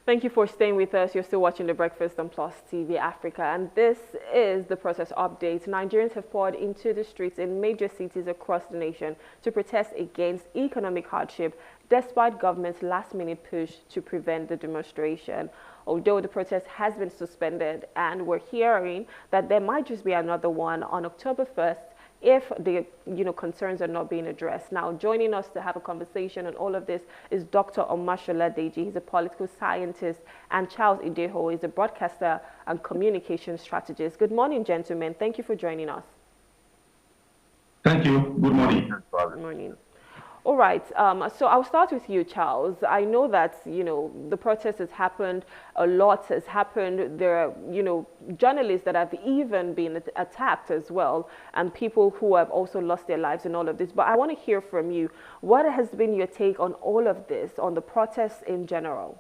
Thank you for staying with us. You're still watching The Breakfast on Plus TV Africa, and this is the protest update. Nigerians have poured into the streets in major cities across the nation to protest against economic hardship, despite government's last-minute push to prevent the demonstration. Although the protest has been suspended, and we're hearing that there might just be another one on October 1st, if the concerns are not being addressed. Now, joining us to have a conversation on all of this is Dr. Omoshola Deji. He's a political scientist, and Charles Ideho is a broadcaster and communication strategist. Good morning, gentlemen. Thank you for joining us. Thank you. Good morning. Good morning. All right, so I'll start with you, Charles. I know that, the protest has happened, a lot has happened. There are, journalists that have even been attacked as well, and people who have also lost their lives in all of this. But I want to hear from you. What has been your take on all of this, on the protests in general?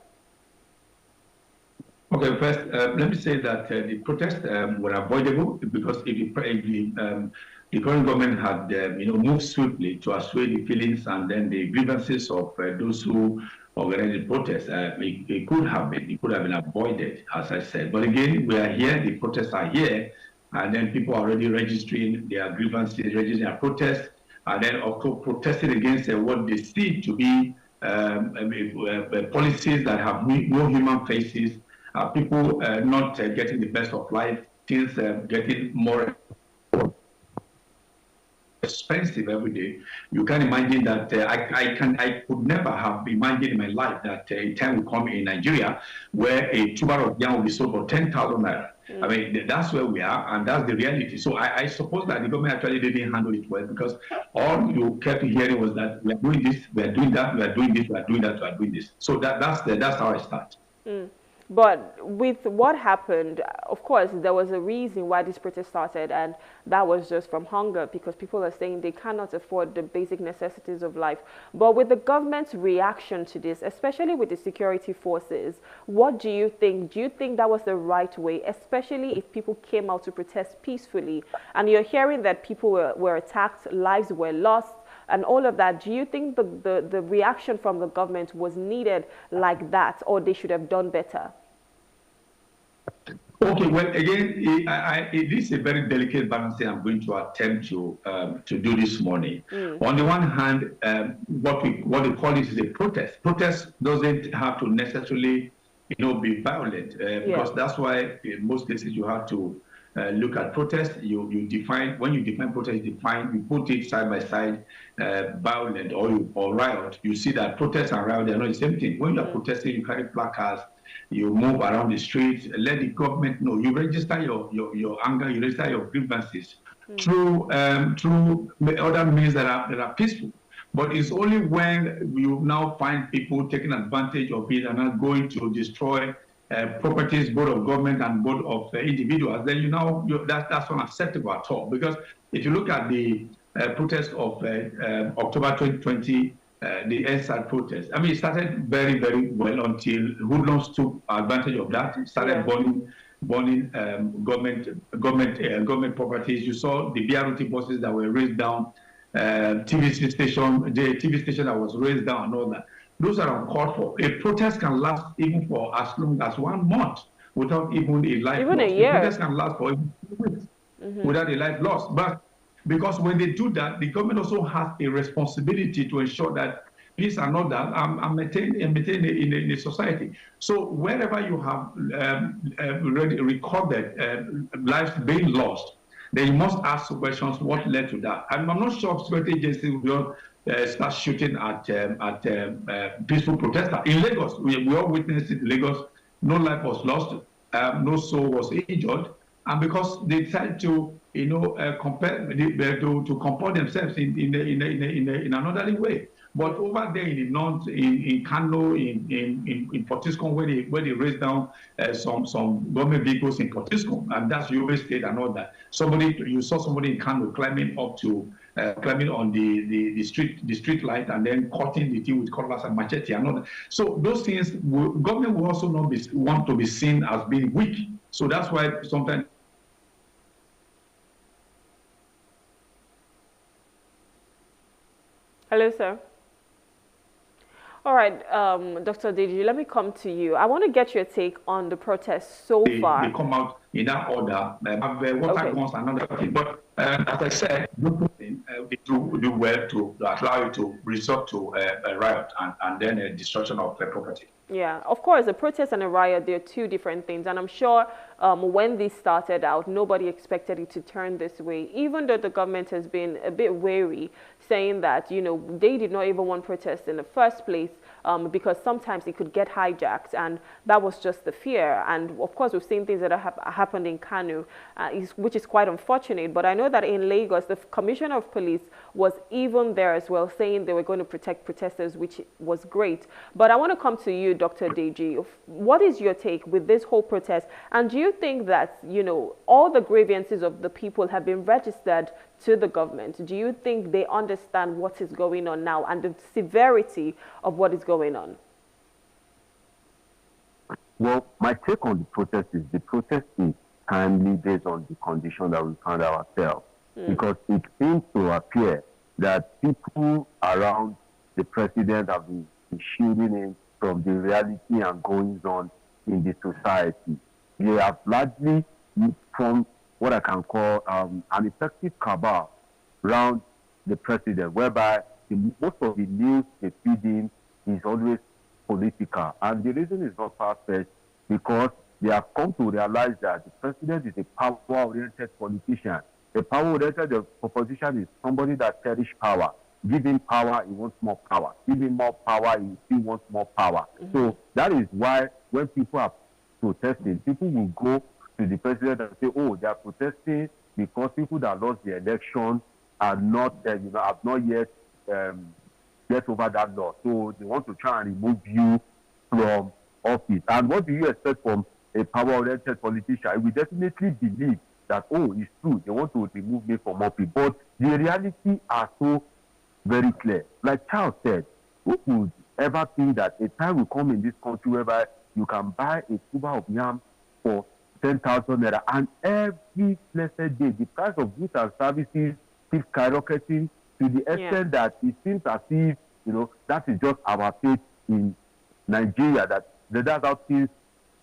Okay, first, let me say that the protests were avoidable because if the current government had, moved swiftly to assuage the feelings and then the grievances of those who organized the protests, it could have been avoided, as I said. But again, we are here, the protests are here, and then people are already registering their grievances, registering their protests, and then also protesting against what they see to be policies that have no human faces, people not getting the best of life, things getting more expensive every day. You can imagine that I could never have imagined in my life that a time will come in Nigeria where a tuber of yam will be sold for 10,000 naira. I mean, that's where we are, and that's the reality. So I suppose that the government actually didn't handle it well, because all you kept hearing was that we are doing this, we are doing that, we are doing this, we are doing that, we are doing this. So that's how I start. But with what happened, of course, there was a reason why this protest started, and that was just from hunger, because people are saying they cannot afford the basic necessities of life. But with the government's reaction to this, especially with the security forces, what do you think? Do you think that was the right way, especially if people came out to protest peacefully? And you're hearing that people were attacked, lives were lost, and all of that. Do you think the reaction from the government was needed like that, or they should have done better? Okay, well, again, it is a very delicate balancing I'm going to attempt to do this morning. On the one hand, what they call it is a protest. Protest doesn't have to necessarily, be violent, because that's why in most cases you have to look at protest. You define, when you define protest, you put it side by side, violent or riot. You see that protest and riot, they're not the same thing. When you are protesting, you carry placards, you move around the streets, let the government know. You register your anger, you register your grievances through other means that are peaceful. But it's only when you now find people taking advantage of it and are going to destroy properties, both of government and both of individuals, then that's unacceptable at all. Because if you look at the protest of October 2020, the EndSAD protest, I mean, it started very, very well until hoodlums took advantage of that. It started burning government properties. You saw the BRT buses that were raised down, TV station that was raised down, and all that. Those are uncalled for. A protest can last even for as long as 1 month without even a life lost. A year. A protest can last for even 2 weeks without a life lost. But because when they do that, the government also has a responsibility to ensure that peace and order are maintained in the society. So wherever you have recorded lives being lost, then you must ask questions: what led to that? And I'm not sure security agencies will start shooting at peaceful protesters. In Lagos, we all witnessed it in Lagos. No life was lost, no soul was injured, and because they decided to comport themselves in an orderly way. But over there in the north, in Kano, in Portiscom, where they raised down some government vehicles in Portiscom, and that's Yobe State and all that. You saw somebody in Kano climbing on the street light and then cutting the thing with cutlass and machete and all that. So those things, government will also not want to be seen as being weak. So that's why sometimes. Hello, sir. All right, Dr. Deji, let me come to you. I want to get your take on the protests so far. They come out in that order, have water guns and another thing. But as I said, they do well to allow you to resort to a riot and then a destruction of property. Yeah, of course, a protest and a riot, they're two different things. And I'm sure when this started out, nobody expected it to turn this way, even though the government has been a bit wary, saying that, you know, they did not even want protests in the first place because sometimes it could get hijacked. And that was just the fear. And of course, we've seen things that have happened in Kanu, which is quite unfortunate. But I know that in Lagos, the Commissioner of Police was even there as well, saying they were going to protect protesters, which was great. But I want to come to you, Dr. Deji. What is your take with this whole protest? And do you think that, you know, all the grievances of the people have been registered to the government? Do you think they understand what is going on now and the severity of what is going on? Well, my take on the protest is timely based on the condition that we found ourselves. Because it seems to appear that people around the president have been shielding him from the reality and goings on in the society. They have largely formed what I can call an effective cabal around the president, whereby most of the news they feed in is always political. And the reason is not far-fetched because they have come to realize that the president is a power-oriented politician. A power-oriented opposition is somebody that cherishes power. Give him power, he wants more power. Give him more power, he still wants more power. So that is why when people are protesting, people will go to the president and say, oh, they are protesting because people that lost the election are not, have not yet get over that law. So they want to try and remove you from office. And what do you expect from a power-oriented politician? We definitely believe that, oh, it's true, they want to remove me from office. But the reality are so very clear. Like Charles said, who would ever think that a time will come in this country whereby you can buy a tuber of yam for 10,000 naira, and every blessed day the price of goods and services keeps skyrocketing to the extent that it seems as if, that is just our fate in Nigeria, that's how things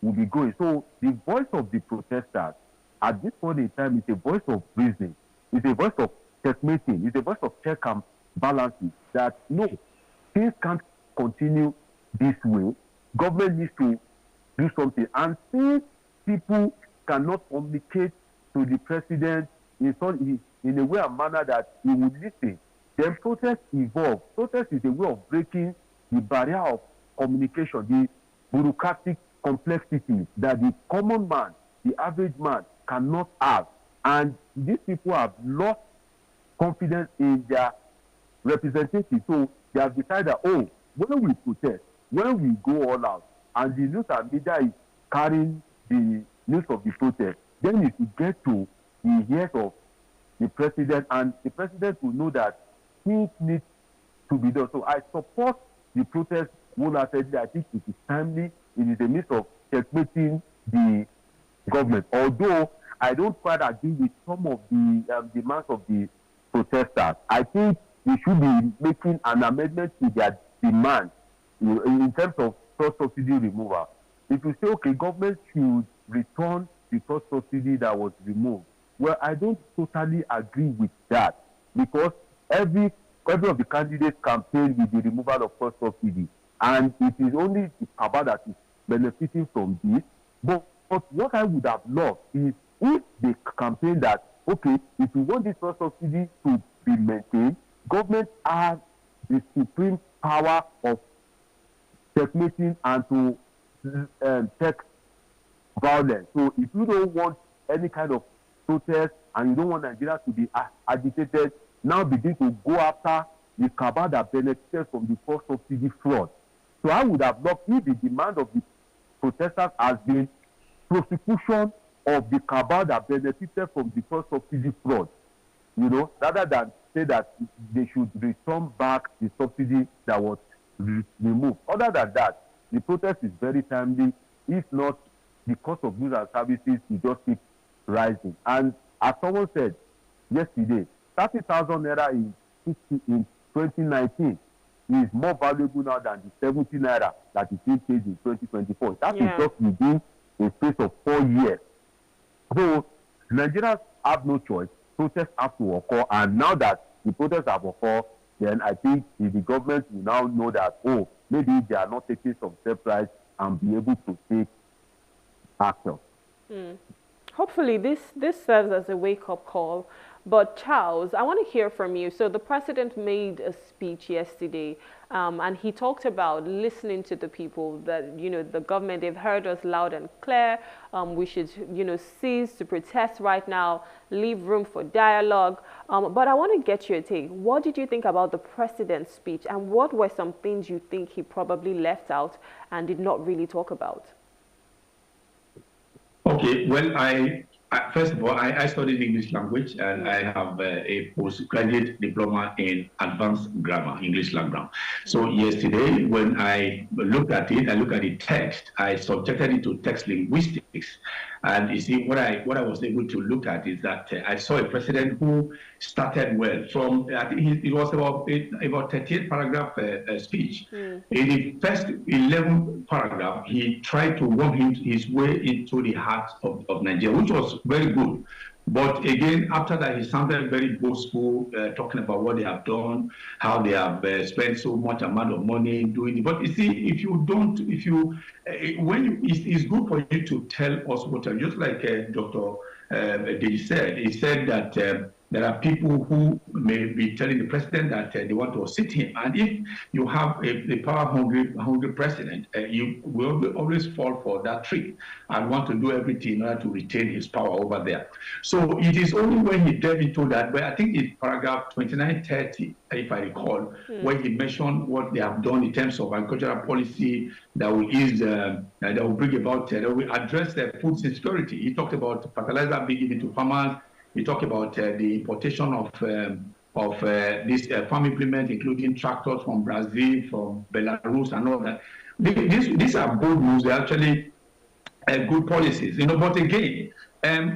will be going. So the voice of the protesters at this point in time is a voice of reasoning, it's a voice of checkmating, it's a voice of check and balances, that no, things can't continue this way. Government needs to do something. And since people cannot communicate to the president in a way and manner that he would listen, then protest evolve. Protest is a way of breaking the barrier of communication, the bureaucratic complexity that the common man, the average man, cannot have. And these people have lost confidence in their representatives. So they have decided, oh, when we protest, when we go all out, and the news and media is carrying the news of the protest, then it will get to the ears of the president, and the president will know that things need to be done. So I support the protest wholeheartedly. I think it is timely. It is a means of checkmating the government. Although I don't quite agree with some of the demands of the protesters. I think we should be making an amendment to their demands in terms of cross subsidy removal. If you say, okay, government should return the cross subsidy that was removed, well, I don't totally agree with that, because every of the candidates campaign with the removal of cross subsidy, and it is only the cabal that is benefiting from this. But what I would have loved is if they campaign that, okay, if you want this cross subsidy to be maintained, government has the supreme power of checkmating and to check violence. So if you don't want any kind of protest and you don't want Nigeria to be agitated, now begin to go after the cabal that benefited from the cross subsidy fraud. So I would have loved if the demand of the protesters has been prosecution of the cabal that benefited from the cross subsidy fraud, rather than say that they should return back the subsidy that was removed. Other than that, the protest is very timely. If not, the cost of goods and services will just keep rising. And as someone said yesterday, 30,000 naira in 2019 is more valuable now than the 70 naira that it paid in 2024. That is just within a space of 4 years. So Nigerians have no choice. Protests have to occur, and now that the protests have occurred, then I think the government will now know that, oh, maybe they are not taking some steps right and be able to take action. Hopefully this serves as a wake-up call. But Charles, I want to hear from you. So the president made a speech yesterday, and he talked about listening to the people, that, the government, they've heard us loud and clear. We should, cease to protest right now, leave room for dialogue. But I want to get your take. What did you think about the president's speech, and what were some things you think he probably left out and did not really talk about? Okay, well, first of all, I studied English language, and I have a postgraduate diploma in advanced grammar, English language. So yesterday, when I looked at it, I looked at the text, I subjected it to text linguistics. And you see, what I was able to look at is that I saw a president who started well. From, I think it was about 38 paragraph speech. In the first 11 paragraph, he tried to worm his way into the heart of Nigeria, which was very good. But again, after that, he sounded very boastful, talking about what they have done, how they have spent so much amount of money doing it. But you see, it's good for you to tell us what, just like Dr. Deji said, he said that there are people who may be telling the president that they want to sit him. And if you have a power-hungry president, you will always fall for that trick and want to do everything in order to retain his power over there. So it is only when he delved into that, but I think it's paragraph 2930, if I recall, where he mentioned what they have done in terms of agricultural policy that will ease, that will bring about, that will address the food insecurity. He talked about fertilizer being given to farmers. We talk about the importation of this farm implement, including tractors from Brazil, from Belarus, and all that. These are good news. They're actually good policies, But again,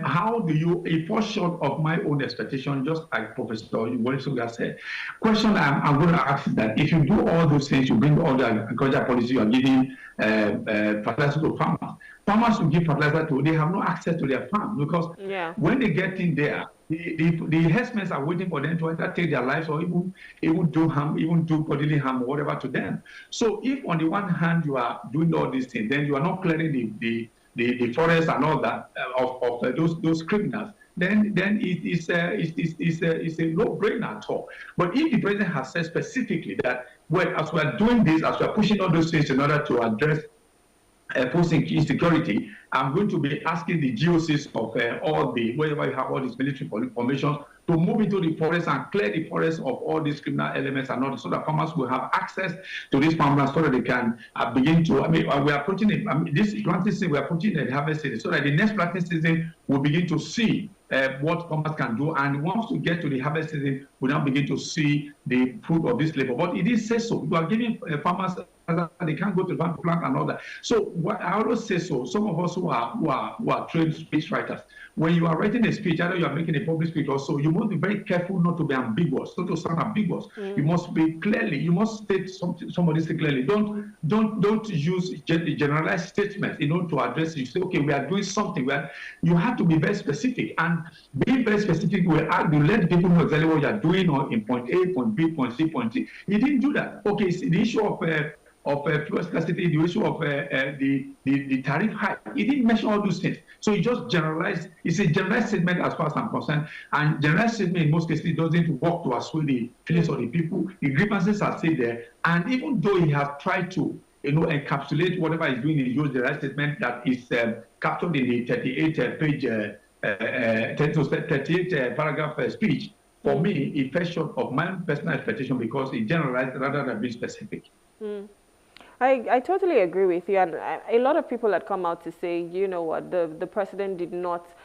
how do you, if fall short of my own expectation, just like Professor Wolisoga said, question I'm going to ask is that if you do all those things, you bring all the agricultural policy, you are giving fertilizer to farmers. Farmers who give fertilizer to, they have no access to their farm, because when they get in there, the herdsmen are waiting for them to either take their lives or even do harm, even do bodily harm or whatever to them. So if on the one hand you are doing all these things, then you are not clearing the forest and all that of those criminals, then it's a no-brainer at all. But if the president has said specifically that, well, as we are doing this, as we are pushing all those things in order to address food insecurity, I'm going to be asking the GOCs of all the, wherever you have all these military formations, to move into the forest and clear the forest of all these criminal elements and all, so that farmers will have access to these farmlands, so that they can begin to, we are approaching it, this planting season, we are approaching the harvest season, so that the next planting season will begin to see what farmers can do, and once we get to the harvest season, we now begin to see the fruit of this labor. But it is said so. You are giving farmers, they can't go to the farm to plant and all that. So I always say so. Some of us who are trained speech writers, when you are writing a speech, either you are making a public speech or so, you must be very careful not to be ambiguous, not to sound ambiguous. You must be clearly, you must state somebody say clearly. Don't use generalized statements, to address. You say, okay, we are doing something. You have to be very specific, and being very specific will let people know exactly what you are doing, or in point A, point B, point C, point D. He didn't do that. Okay, so the issue of fuel scarcity, the issue of the tariff hike, he didn't mention all those things. So he just generalized. It's a generalized statement as far as I'm concerned, and generalized statement in most cases doesn't work to assuage the feelings of the people. The grievances are still there, and even though he has tried to encapsulate whatever he's doing in his generalized statement that is captured in the 38 page 38 paragraph speech, for me, it fell short of my personal expectation, because it generalized rather than being specific. I totally agree with you, and a lot of people had come out to say, you know what, the president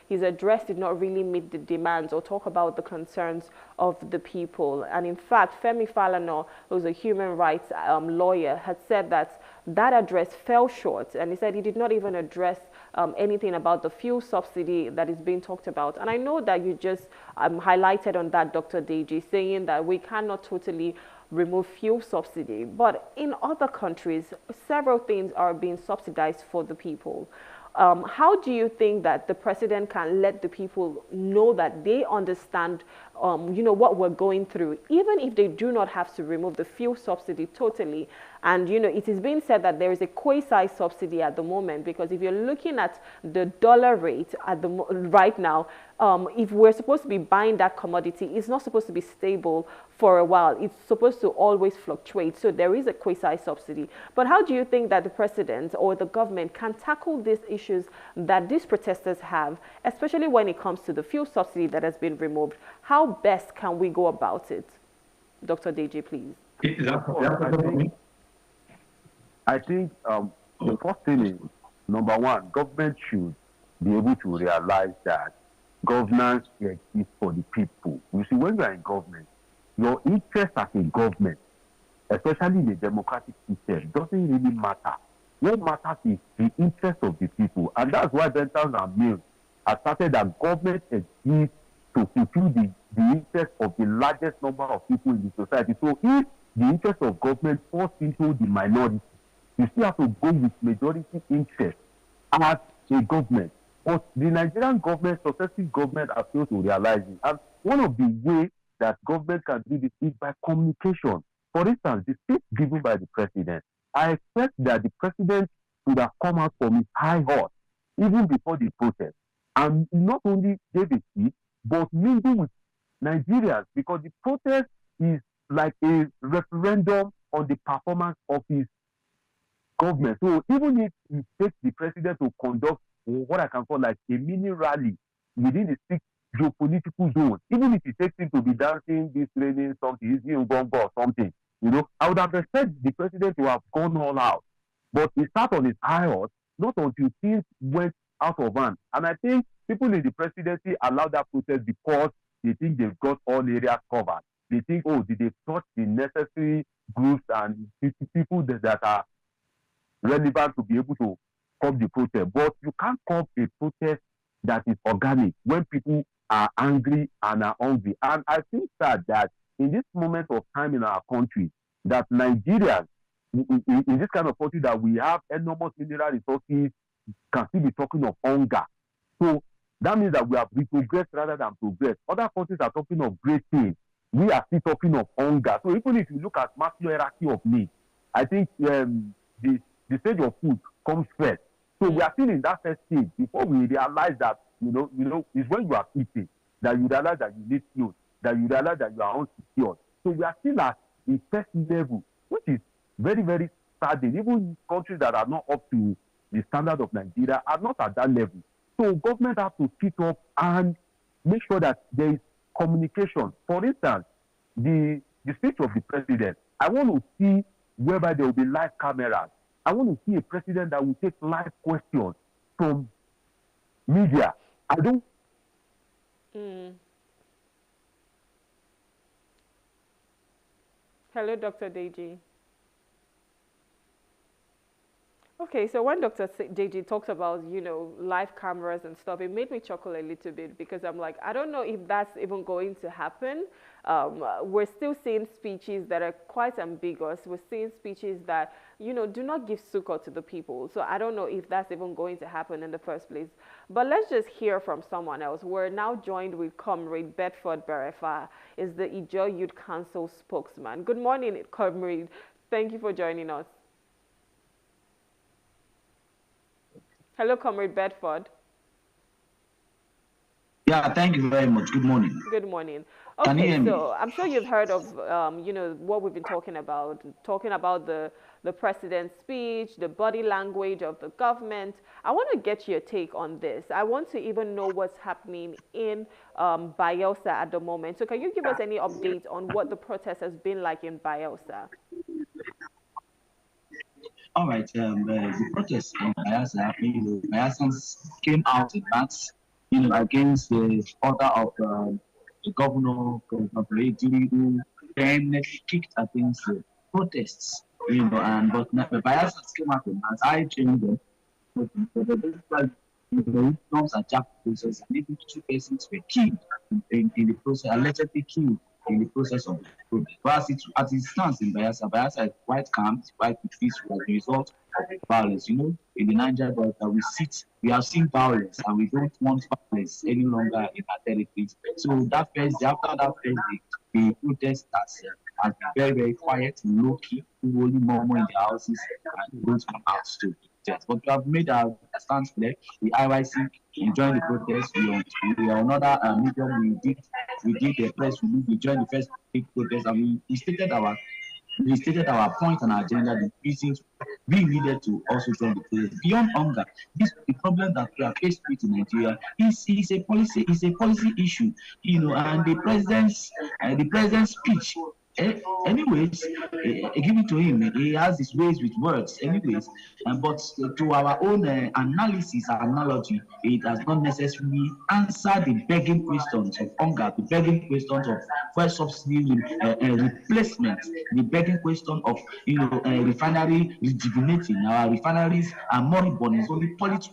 his address did not really meet the demands or talk about the concerns of the people. And in fact, Femi Falana, who's a human rights lawyer, had said that address fell short, and he said he did not even address anything about the fuel subsidy that is being talked about. And I know that you just highlighted on that, Dr. Deji, saying that we cannot totally remove fuel subsidy. But in other countries, several things are being subsidized for the people. How do you think that the president can let the people know that they understand, what we're going through, even if they do not have to remove the fuel subsidy totally? And, it is being said that there is a quasi-subsidy at the moment, because if you're looking at the dollar rate at the right now, if we're supposed to be buying that commodity, it's not supposed to be stable for a while. It's supposed to always fluctuate. So there is a quasi-subsidy. But how do you think that the president or the government can tackle these issues that these protesters have, especially when it comes to the fuel subsidy that has been removed? How best can we go about it? Dr. Deji, please. I think the first thing is, number one, government should be able to realize that governance exists for the people. You see, when you are in government, your interest as a government, especially in a democratic system, doesn't really matter. What matters is the interest of the people. And that's why Bentals and Mills have started that government exists to fulfill the interest of the largest number of people in the society. So if the interest of government falls into the minority, you still have to go with majority interest as a government. But the Nigerian government, successive government, have failed to realize it. And one of the ways that government can do this is by communication. For instance, the speech given by the president, I expect that the president would have come out from his high horse even before the protest, and not only gave a speech, but mingle with Nigerians, because the protest is like a referendum on the performance of his government. So even if it takes the president to conduct what I can call like a mini rally within the 6 geopolitical zones, even if it takes him to be dancing, this training, something, he's in Gongo or something, I would have expected the president to have gone all out. But he sat on his high horse, not until things went out of hand. And I think people in the presidency allowed that protest because they think they've got all areas covered. They think, did they touch the necessary groups and people that are relevant to be able to curb the protest? But you can't curb a protest that is organic when people are angry and are hungry. And I think that in this moment of time in our country, that Nigerians, in this kind of country that we have enormous mineral resources, can still be talking of hunger. So that means that we have retrogressed rather than progress. Other countries are talking of great things. We are still talking of hunger. So even if you look at Maslow hierarchy of needs, I think the stage of food comes first. So we are still in that first stage before we realize that, it's when you are eating that you realize that you need clothes, that you realize that you are unsecured. So we are still at the first level, which is very, very saddening. Even countries that are not up to the standard of Nigeria are not at that level. So government has to sit up and make sure that there is communication. For instance, the speech of the president, I want to see whereby there will be live cameras. I want to see a president that will take live questions from media. I don't. Hello, Dr. Deji. Okay, so when Dr. Deji talks about, live cameras and stuff, it made me chuckle a little bit, because I'm like, I don't know if that's even going to happen. We're still seeing speeches that are quite ambiguous. We're seeing speeches that, do not give succor to the people. So I don't know if that's even going to happen in the first place. But let's just hear from someone else. We're now joined with Comrade Bedford Berefa, is the Ijaw Youth Council spokesman. Good morning, Comrade. Thank you for joining us. Hello, Comrade Bedford. Yeah, thank you very much. Good morning. Good morning. Okay, so I'm sure you've heard of, what we've been talking about the president's speech, the body language of the government. I want to get your take on this. I want to even know what's happening in Bayelsa at the moment. So can you give us any updates on what the protest has been like in Bayelsa? All right, the protest in Bayelsa, Bayelsans came out in mass, against the order of the governor, Comrade Tinubu, then kicked against the protests, but the Bayelsans came out in mass. I joined them, but norms and jack process, and even 2 persons were killed in the process, allegedly killed in the process of the protest. But as it stands in Bayelsa, Bayelsa is quite calm, it's quite peaceful as a result of the violence. You know, in the Niger Delta, we have seen violence, and we don't want violence any longer in our territories. So that first day, after that first day, the protest has been very, very quiet, low key, only more in the houses and don't come out to protest. But we have made our stance clear. The IYC joined the protest. We are another medium. We did a press release. We joined the first big protest, and we stated our point and our agenda, the reasons we needed to also join the protest. Beyond hunger, the problem that we are faced with in Nigeria is a policy issue, you know, and the president's speech. Anyways, give it to him. He has his ways with words. Anyways, but to our own analysis and analogy, it has not necessarily answered the begging questions of hunger, the begging questions of fuel subsidy replacement, the begging question of refinery rejuvenating. Our refineries are moribund. It's only politics,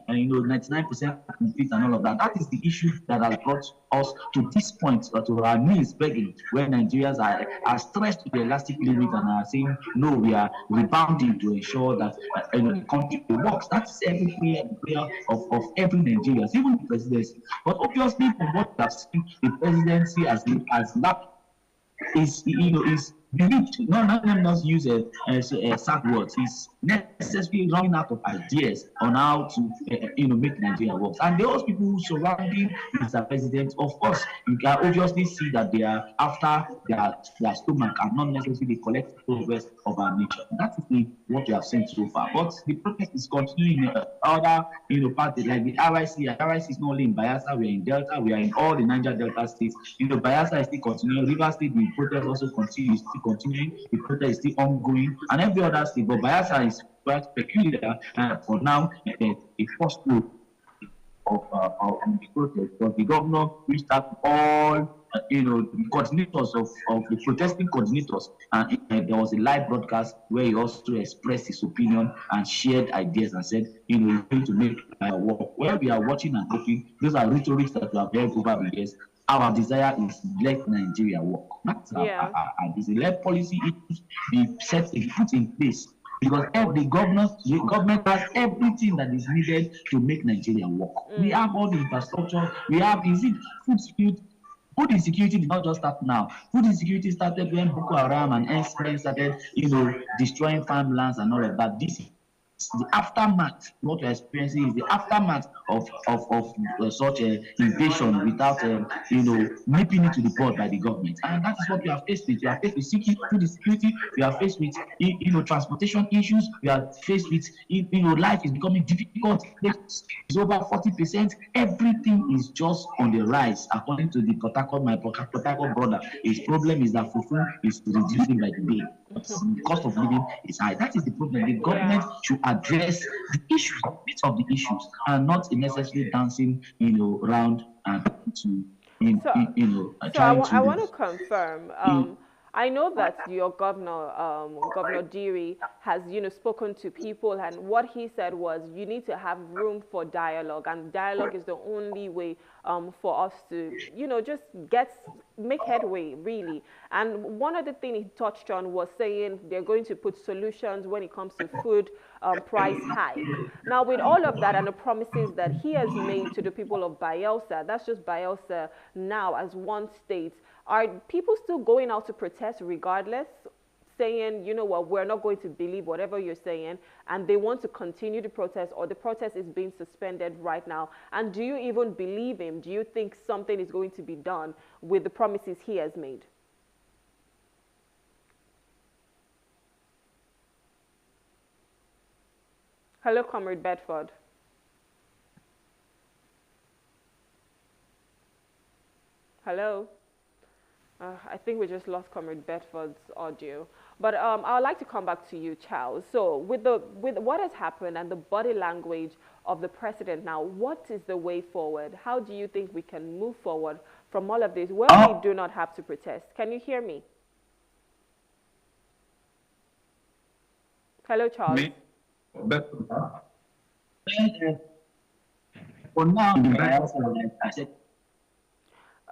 and 99% complete and all of that. That is the issue that has brought us to this point, or to our knees begging, where Nigerians are stretched to the elastic limit and are saying, no, we are rebounding to ensure that the country works. That's every prayer of every Nigerian, even the presidency. But obviously, from what we have seen, the presidency as lack is believed. Let me not use a sad words. It's necessarily running out of ideas on how to make Nigeria work. And those people surrounding Mr. President, of course, you can obviously see that they are after their stomach and not necessarily the collective progress of our nation. That is what we have seen so far. But the protest is continuing in other parts like the RIC. RIC is not only in Bayelsa, we are in Delta, we are in all the Niger Delta states. Bayelsa is still continuing, Rivers State, the protest also continues, still continuing, the protest is still ongoing, and every other state. But Bayelsa is quite peculiar for now. The first group of the protest, but the governor reached out all the coordinators of the protesting coordinators, and there was a live broadcast where he also expressed his opinion and shared ideas and said, he's going to make work. Where we are watching and hoping, those are rhetorics that we have heard over the years. Our desire is let Nigeria work. That's our desire. Let policy issues be put in place. Because the government has everything that is needed to make Nigeria work. We have all the infrastructure. We have, food security? Food insecurity did not just start now. Food insecurity started when Boko Haram and NSM started, destroying farmlands and all of that. This is the aftermath. What we're experiencing is the aftermath of such an invasion without, nipping it to the bud by the government. And that is what we are faced with. We are faced with food insecurity. We are faced with, transportation issues. We are faced with, life is becoming difficult. It's over 40%. Everything is just on the rise, according to the my Port Harcourt brother. His problem is that fufu is reducing by the day. The cost of living is high. That is the problem. The government should address the issues, bits of the issues, and not necessarily dancing, around and to, I want to confirm. I know that your governor, Governor Diri, has, spoken to people, and what he said was you need to have room for dialogue, and dialogue is the only way for us to, just make headway, really. And one of the things he touched on was saying they're going to put solutions when it comes to food price hike. Now, with all of that and the promises that he has made to the people of Bayelsa, that's just Bayelsa now as one state, are people still going out to protest regardless, saying, we're not going to believe whatever you're saying, and they want to continue the protest, or the protest is being suspended right now? And do you even believe him? Do you think something is going to be done with the promises he has made? Hello, Comrade Bedford. Hello. I think we just lost Comrade Bedford's audio, but I would like to come back to you, Charles. So with what has happened and the body language of the president now, what is the way forward? How do you think we can move forward from all of this where we do not have to protest? Can you hear me? Hello, Charles. Me? For now,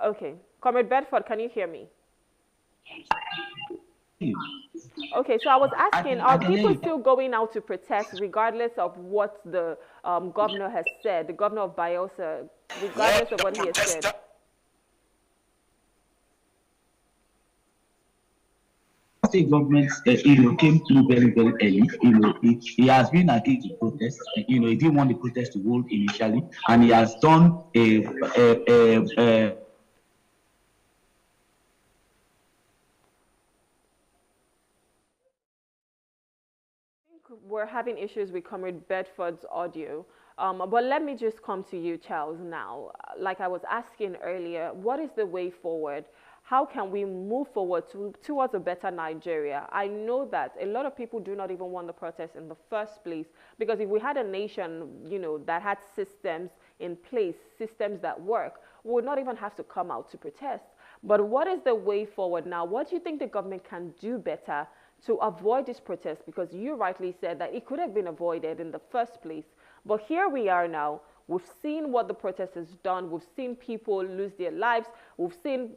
Okay. Comrade Bedford, can you hear me? Okay, so I was asking, are people still going out to protest regardless of what the governor has said, the governor of Bayelsa, regardless of what he has said? State government, came through very, very early. He has been against the protest. He didn't want the protest to hold initially, and he has done a We're having issues with Comrade Bedford's audio, but let me just come to you, Charles, now. Like I was asking earlier, what is the way forward? How can we move forward towards a better Nigeria? I know that a lot of people do not even want the protest in the first place, because if we had a nation, that had systems in place, systems that work, we would not even have to come out to protest. But what is the way forward now? What do you think the government can do better to avoid this protest? Because you rightly said that it could have been avoided in the first place. But here we are now. We've seen what the protest has done. We've seen people lose their lives. We've seen,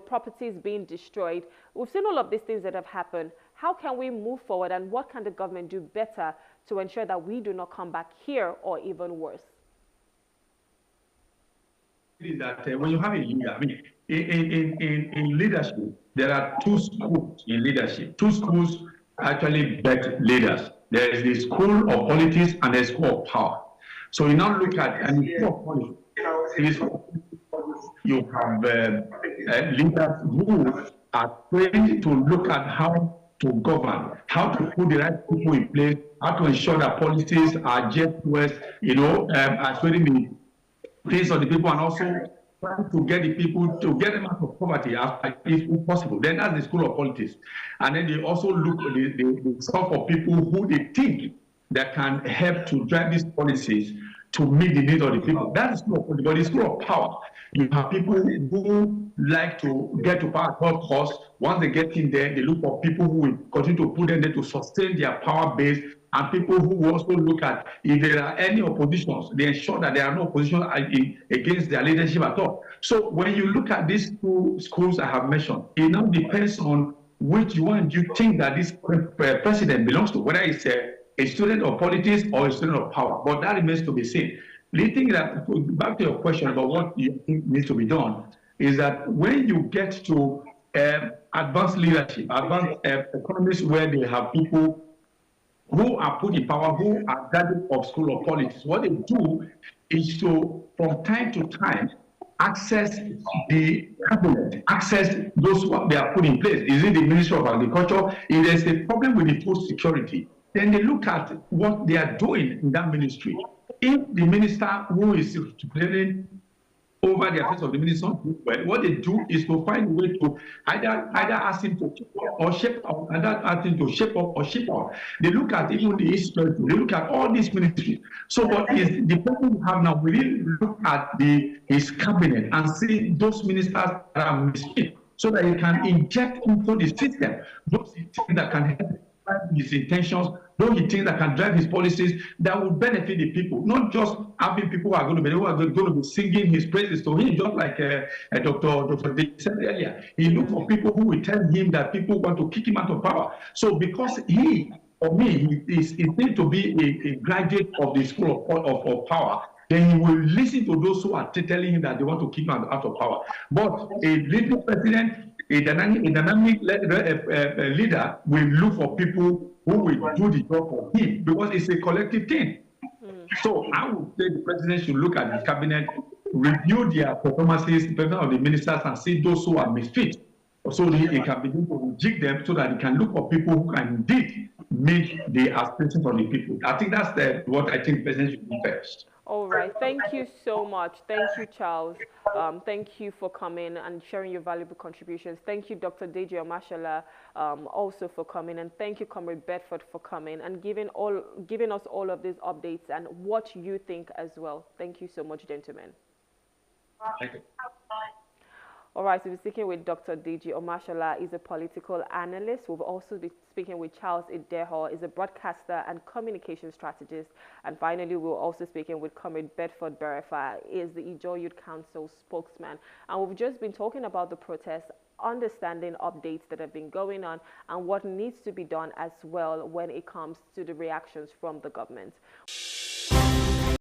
properties being destroyed. We've seen all of these things that have happened. How can we move forward, and what can the government do better to ensure that we do not come back here or even worse? Is that when you have a leader, I mean, in leadership, there are two schools in leadership. Two schools actually bet leaders. There is the school of politics and the school of power. So you now look at, and in school of politics, you have leaders who are trained to look at how to govern, how to put the right people in place, how to ensure that policies are just towards, assuring the things of the people, and also trying to get the people to get them out of poverty if possible. Then that's the school of politics. And then they also look at the sort of people who they think that can help to drive these policies to meet the needs of the people. That's the school of politics. But the school of power, you have people who like to get to power at all costs. Once they get in there, they look for people who will continue to put them there to sustain their power base, and people who also look at if there are any oppositions, they ensure that there are no opposition against their leadership at all. So when you look at these two schools I have mentioned, it now depends on which one you think that this president belongs to, whether it's a student of politics or a student of power. But that remains to be seen. The thing that, back to your question about what you think needs to be done, is that when you get to advanced leadership, advanced economies where they have people who are put in power, who are graduates of school of politics, what they do is to, from time to time, access the cabinet, access those who they are put in place. Is it the Ministry of Agriculture? If there's a problem with the food security, then they look at what they are doing in that ministry. If the minister who is planning over the affairs of the minister, well, what they do is to find a way to either ask him to shape up, either ask him to shape up or shape out. They look at even the history, they look at all these ministries. So what is the person we have now, we really look at his cabinet and see those ministers that are misfit, so that he can inject into the system those things that can help his intentions, those things that can drive his policies that will benefit the people, not just having people who are going to be singing his praises to him, just like Dr. Deji said earlier. He looked for people who will tell him that people want to kick him out of power. So because he needs to be a graduate of the school of power, then he will listen to those who are telling him that they want to kick him out of power. But a leading president, a dynamic leader will look for people who will do the job for him, because it's a collective thing. So I would say the president should look at the cabinet, review their performances, the performance of the ministers, and see those who are misfit, so he can begin to reject them, so that he can look for people who can indeed meet the aspirations of the people. I think that's what I think the president should do first. All right. Thank you so much. Thank you, Charles. Thank you for coming and sharing your valuable contributions. Thank you, Dr. Deji Omoshola, also for coming. And thank you, Comrade Bedford, for coming and giving us all of these updates and what you think as well. Thank you so much, gentlemen. Thank you. All right, so we're speaking with Dr. Deji. Omoshola is a political analyst. We'll also be speaking with Charles Ideho, is a broadcaster and communication strategist. And finally, we're also speaking with Comrade Bedford Berefa, is the Ijaw Youth Council spokesman. And we've just been talking about the protests, understanding updates that have been going on, and what needs to be done as well when it comes to the reactions from the government.